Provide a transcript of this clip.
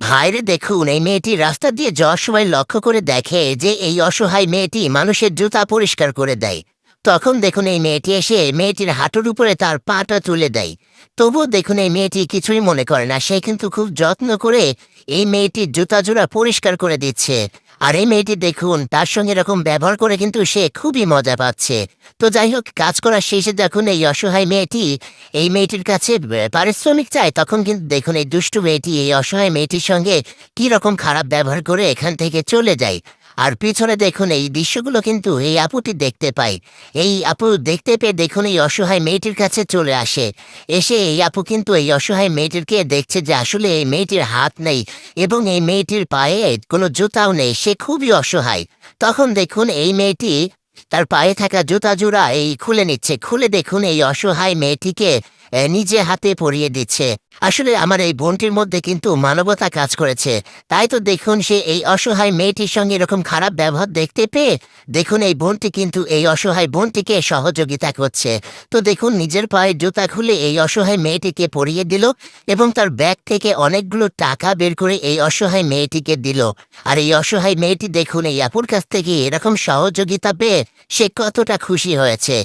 ভাইরে দেখুন, এই মেয়েটি রাস্তা দিয়ে যাওয়ার সময় লক্ষ্য করে দেখে যে এই অসহায় মেয়েটি মানুষের জুতা পরিষ্কার করে দেয়। তখন দেখুন এই মেয়েটি এসে মেয়েটির হাঁটুর উপরে তার পাটা তুলে দেয়। তবুও দেখুন এই মেয়েটি কিছুই মনে করে না, সে কিন্তু খুব যত্ন করে এই মেয়েটির জুতা জোড়া পরিষ্কার করে দিচ্ছে। আর এই মেয়েটি দেখুন তার সঙ্গে এরকম ব্যবহার করে কিন্তু সে খুবই মজা পাচ্ছে। তো যাই হোক, কাজ করার শেষে দেখুন এই অসহায় মেয়েটি এই মেয়েটির কাছে পারিশ্রমিক চায়। তখন কিন্তু দেখুন এই দুষ্টু মেয়েটি এই অসহায় মেয়েটির সঙ্গে কি রকম খারাপ ব্যবহার করে এখান থেকে চলে যায়। আর পিছনে দেখুন এই দৃশ্যগুলো কিন্তু এই আপুটি দেখতে পায়। এই আপু দেখতে পেয়ে দেখুন এই অসহায় মেয়েটির কাছে চলে আসে। এসে এই আপু কিন্তু এই অসহায় মেয়েটিকে দেখছে যে আসলে এই মেয়েটির হাত নেই এবং এই মেয়েটির পায়ে কোনো জুতাও নেই, সে খুবই অসহায়। তখন দেখুন এই মেয়েটি তার পায়ে থাকা জুতা জোড়া এই খুলে নিচ্ছে, খুলে দেখুন এই অসহায় মেয়েটিকে নিজে হাতে পরিয়ে দিচ্ছে। আসলে আমার এই বোনটির মধ্যে কিন্তু মানবতা কাজ করেছে। তাই তো দেখুন সে এই অসহায় মেয়েটির সঙ্গে এরকম খারাপ ব্যবহার দেখতে পেয়ে দেখুন এই বোনটি কিন্তু এই অসহায় বোনটিকে সহযোগিতা করছে। তো দেখুন নিজের পায়ে জুতা খুলে এই অসহায় মেয়েটিকে পরিয়ে দিল এবং তার ব্যাগ থেকে অনেকগুলো টাকা বের করে এই অসহায় মেয়েটিকে দিল। আর এই অসহায় মেয়েটি দেখুন এই আপুর কাছ থেকে এরকম সহযোগিতা পেয়ে সে কতটা খুশি হয়েছে।